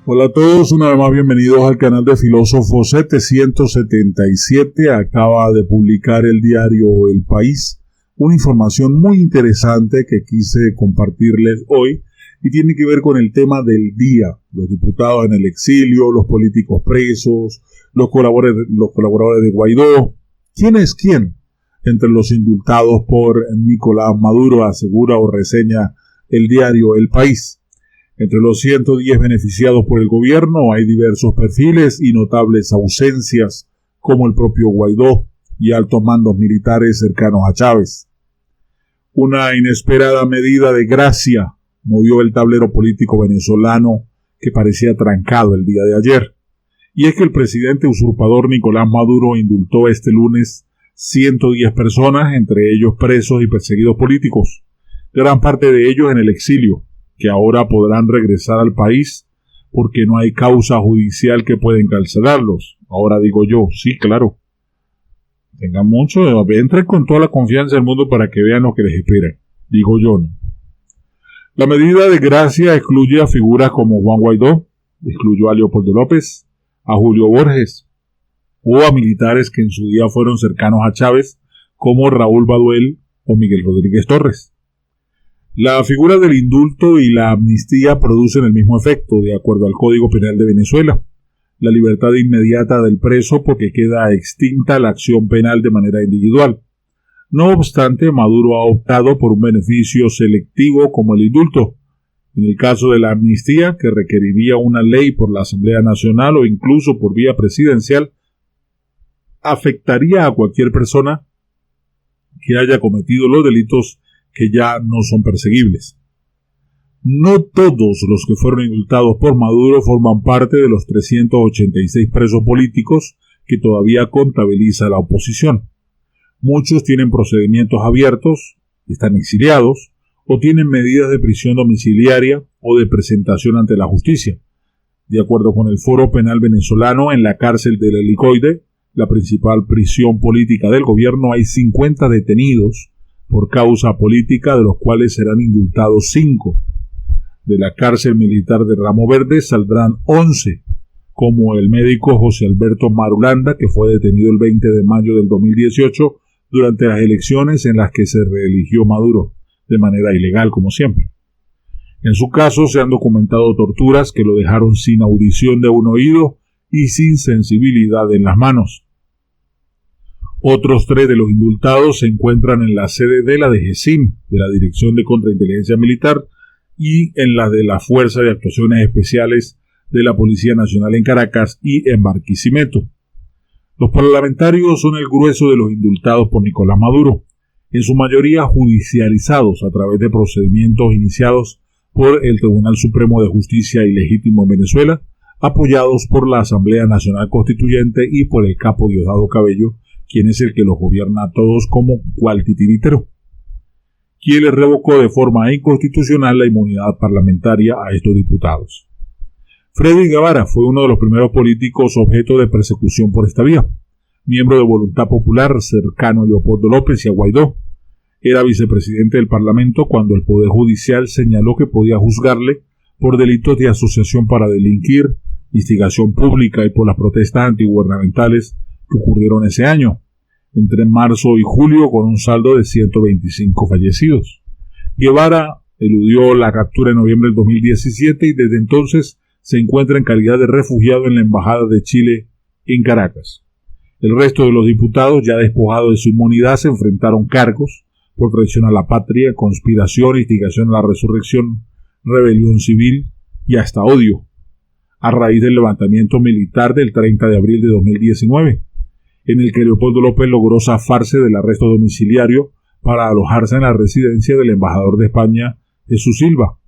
Hola a todos, una vez más bienvenidos al canal de Filósofo 777. Acaba de publicar el diario El País una información muy interesante que quise compartirles hoy y tiene que ver con el tema del día. Los diputados en el exilio, los políticos presos, los colaboradores de Guaidó. ¿Quién es quién entre los indultados por Nicolás Maduro? Asegura o reseña el diario El País. Entre los 110 beneficiados por el gobierno hay diversos perfiles y notables ausencias, como el propio Guaidó y altos mandos militares cercanos a Chávez. Una inesperada medida de gracia movió el tablero político venezolano que parecía trancado el día de ayer. Y es que el presidente usurpador Nicolás Maduro indultó este lunes 110 personas, entre ellos presos y perseguidos políticos, gran parte de ellos en el exilio, que ahora podrán regresar al país porque no hay causa judicial que pueda encarcelarlos. Ahora digo yo, sí, claro. Tengan mucho, entren con toda la confianza del mundo para que vean lo que les espera. Digo yo, ¿no? La medida de gracia excluye a figuras como Juan Guaidó, excluyó a Leopoldo López, a Julio Borges, o a militares que en su día fueron cercanos a Chávez, como Raúl Baduel o Miguel Rodríguez Torres. La figura del indulto y la amnistía producen el mismo efecto, de acuerdo al Código Penal de Venezuela. La libertad inmediata del preso porque queda extinta la acción penal de manera individual. No obstante, Maduro ha optado por un beneficio selectivo como el indulto. En el caso de la amnistía, que requeriría una ley por la Asamblea Nacional o incluso por vía presidencial, afectaría a cualquier persona que haya cometido los delitos que ya no son perseguibles. No todos los que fueron indultados por Maduro forman parte de los 386 presos políticos que todavía contabiliza la oposición. Muchos tienen procedimientos abiertos, están exiliados o tienen medidas de prisión domiciliaria o de presentación ante la justicia. De acuerdo con el Foro Penal Venezolano, en la cárcel del Helicoide, la principal prisión política del gobierno, hay 50 detenidos por causa política, de los cuales serán indultados 5. De la cárcel militar de Ramo Verde saldrán 11, como el médico José Alberto Marulanda, que fue detenido el 20 de mayo del 2018 durante las elecciones en las que se reeligió Maduro, de manera ilegal como siempre. En su caso se han documentado torturas que lo dejaron sin audición de un oído y sin sensibilidad en las manos. Otros 3 de los indultados se encuentran en la sede de la DGCIM, de la Dirección de Contrainteligencia Militar, y en la de la Fuerza de Actuaciones Especiales de la Policía Nacional en Caracas y en Barquisimeto. Los parlamentarios son el grueso de los indultados por Nicolás Maduro, en su mayoría judicializados a través de procedimientos iniciados por el Tribunal Supremo de Justicia y Legítimo en Venezuela, apoyados por la Asamblea Nacional Constituyente y por el capo Diosdado Cabello, quien es el que los gobierna a todos como gualtitiritero, quien le revocó de forma inconstitucional la inmunidad parlamentaria a estos diputados. Freddy Guevara fue uno de los primeros políticos objeto de persecución por esta vía, miembro de Voluntad Popular cercano a Leopoldo López y a Guaidó. Era vicepresidente del Parlamento cuando el Poder Judicial señaló que podía juzgarle por delitos de asociación para delinquir, instigación pública y por las protestas antigubernamentales que ocurrieron ese año, entre marzo y julio, con un saldo de 125 fallecidos. Guevara eludió la captura en noviembre del 2017 y desde entonces se encuentra en calidad de refugiado en la Embajada de Chile en Caracas. El resto de los diputados, ya despojados de su inmunidad, se enfrentaron cargos por traición a la patria, conspiración, instigación a la resurrección, rebelión civil y hasta odio, a raíz del levantamiento militar del 30 de abril de 2019. En el que Leopoldo López logró zafarse del arresto domiciliario para alojarse en la residencia del embajador de España, Jesús Silva.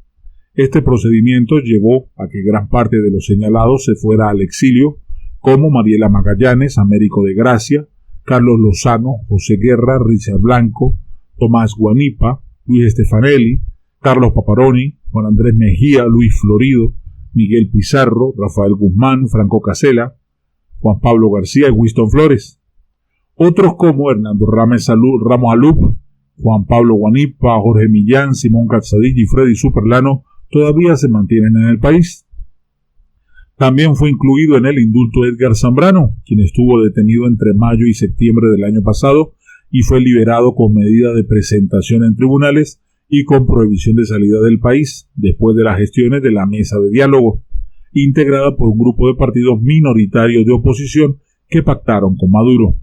Este procedimiento llevó a que gran parte de los señalados se fuera al exilio, como Mariela Magallanes, Américo de Gracia, Carlos Lozano, José Guerra, Richard Blanco, Tomás Guanipa, Luis Stefanelli, Carlos Paparoni, Juan Andrés Mejía, Luis Florido, Miguel Pizarro, Rafael Guzmán, Franco Casella, Juan Pablo García y Winston Flores. Otros como Hernando Ramos Alup, Juan Pablo Guanipa, Jorge Millán, Simón Calzadilla y Freddy Superlano todavía se mantienen en el país. También fue incluido en el indulto Edgar Zambrano, quien estuvo detenido entre mayo y septiembre del año pasado y fue liberado con medida de presentación en tribunales y con prohibición de salida del país, después de las gestiones de la mesa de diálogo, integrada por un grupo de partidos minoritarios de oposición que pactaron con Maduro.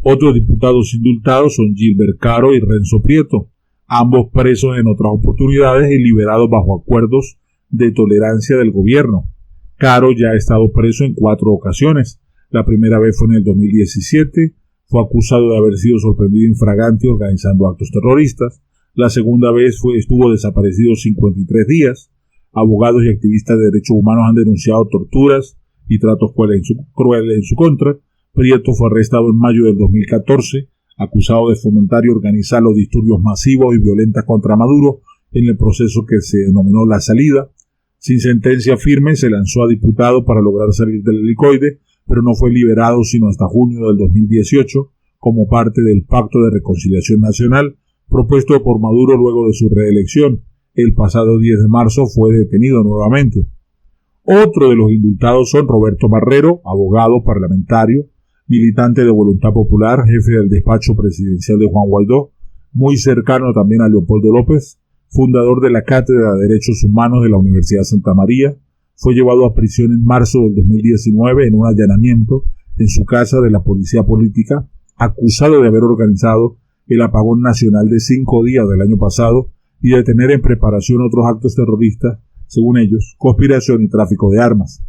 Otros diputados indultados son Gilbert Caro y Renzo Prieto, ambos presos en otras oportunidades y liberados bajo acuerdos de tolerancia del gobierno. Caro ya ha estado preso en 4 ocasiones. La primera vez fue en el 2017, fue acusado de haber sido sorprendido infragante organizando actos terroristas. La segunda vez estuvo desaparecido 53 días. Abogados y activistas de derechos humanos han denunciado torturas y tratos crueles en su contra. Prieto fue arrestado en mayo del 2014, acusado de fomentar y organizar los disturbios masivos y violentos contra Maduro en el proceso que se denominó La Salida. Sin sentencia firme, se lanzó a diputado para lograr salir del helicoide, pero no fue liberado sino hasta junio del 2018, como parte del Pacto de Reconciliación Nacional, propuesto por Maduro luego de su reelección. El pasado 10 de marzo fue detenido nuevamente. Otro de los indultados son Roberto Marrero, abogado parlamentario, militante de Voluntad Popular, jefe del despacho presidencial de Juan Guaidó, muy cercano también a Leopoldo López, fundador de la Cátedra de Derechos Humanos de la Universidad Santa María. Fue llevado a prisión en marzo del 2019 en un allanamiento en su casa de la policía política, acusado de haber organizado el apagón nacional de 5 días del año pasado y de tener en preparación otros actos terroristas, según ellos, conspiración y tráfico de armas.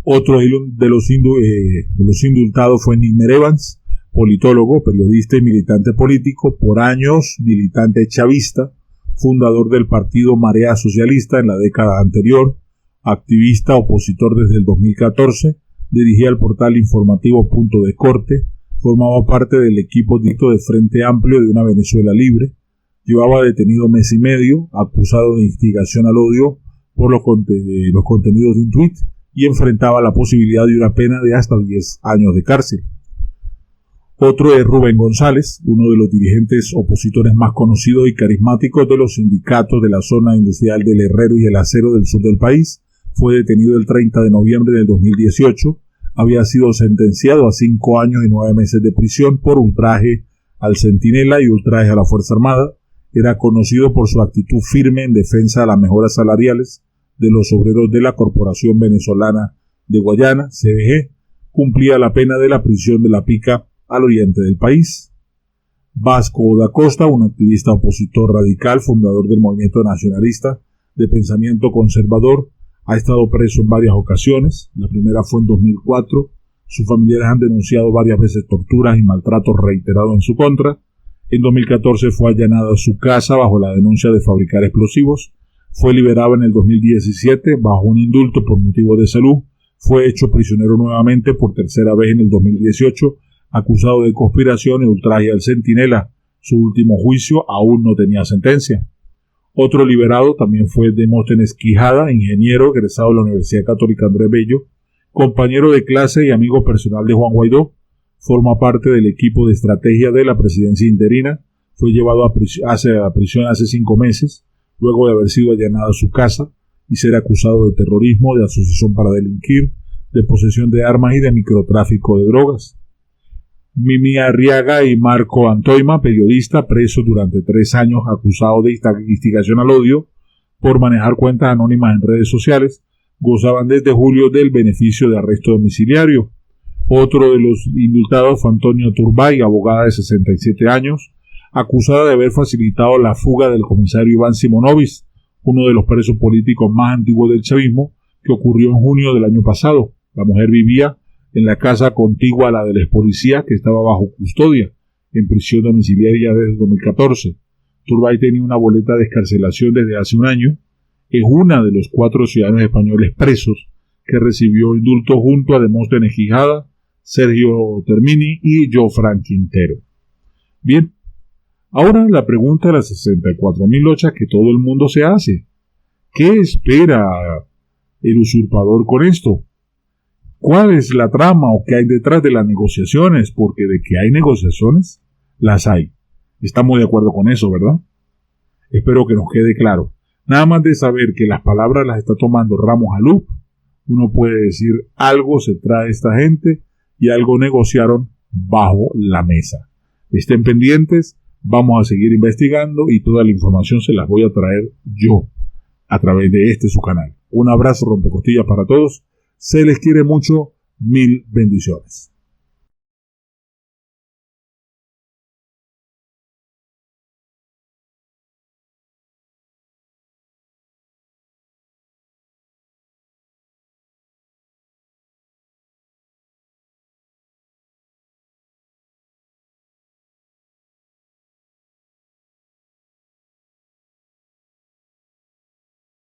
Otro de los indultados fue Nimmer Evans, politólogo, periodista y militante político, por años militante chavista, fundador del partido Marea Socialista en la década anterior, activista opositor desde el 2014, dirigía el portal informativo Punto de Corte, formaba parte del equipo dicto de Frente Amplio de una Venezuela Libre, llevaba detenido mes y medio, acusado de instigación al odio por los contenidos de un tuit y enfrentaba la posibilidad de una pena de hasta 10 años de cárcel. Otro es Rubén González, uno de los dirigentes opositores más conocidos y carismáticos de los sindicatos de la zona industrial del Herrero y el Acero del sur del país. Fue detenido el 30 de noviembre del 2018. Había sido sentenciado a 5 años y 9 meses de prisión por ultraje al Centinela y ultraje a la Fuerza Armada. Era conocido por su actitud firme en defensa de las mejoras salariales de los obreros de la Corporación Venezolana de Guayana, CVG. Cumplía la pena de la prisión de La Pica al oriente del país. Vasco da Costa, un activista opositor radical, fundador del movimiento nacionalista de pensamiento conservador, ha estado preso en varias ocasiones. La primera fue en 2004. Sus familiares han denunciado varias veces torturas y maltratos reiterados en su contra. En 2014 fue allanada su casa bajo la denuncia de fabricar explosivos. Fue liberado en el 2017 bajo un indulto por motivos de salud. Fue hecho prisionero nuevamente por tercera vez en el 2018, acusado de conspiración y ultraje al Centinela. Su último juicio aún no tenía sentencia. Otro liberado también fue Demóstenes Quijada, ingeniero egresado de la Universidad Católica Andrés Bello, compañero de clase y amigo personal de Juan Guaidó. Forma parte del equipo de estrategia de la presidencia interina. Fue llevado a prisión hace 5 meses, luego de haber sido allanada su casa y ser acusado de terrorismo, de asociación para delinquir, de posesión de armas y de microtráfico de drogas. Mimi Arriaga y Marco Antoima, periodista, preso durante 3 años, acusado de instigación al odio por manejar cuentas anónimas en redes sociales, gozaban desde julio del beneficio de arresto domiciliario. Otro de los indultados fue Antonio Turbay, abogada de 67 años, acusada de haber facilitado la fuga del comisario Iván Simonovic, uno de los presos políticos más antiguos del chavismo, que ocurrió en junio del año pasado. La mujer vivía en la casa contigua a la del ex policía, que estaba bajo custodia, en prisión domiciliaria desde 2014. Turbay tenía una boleta de excarcelación desde hace un año. Es una de los 4 ciudadanos españoles presos que recibió indulto junto a Demóstenes Quijada, Sergio Termini y Jofran Quintero. Bien, ahora la pregunta de las 64.000 lochas que todo el mundo se hace. ¿Qué espera el usurpador con esto? ¿Cuál es la trama o qué hay detrás de las negociaciones? Porque de que hay negociaciones, las hay. Estamos de acuerdo con eso, ¿verdad? Espero que nos quede claro. Nada más de saber que las palabras las está tomando Ramos Alup, uno puede decir algo se trae esta gente y algo negociaron bajo la mesa. Estén pendientes, vamos a seguir investigando y toda la información se las voy a traer yo a través de su canal. Un abrazo rompecostillas para todos, se les quiere mucho, mil bendiciones.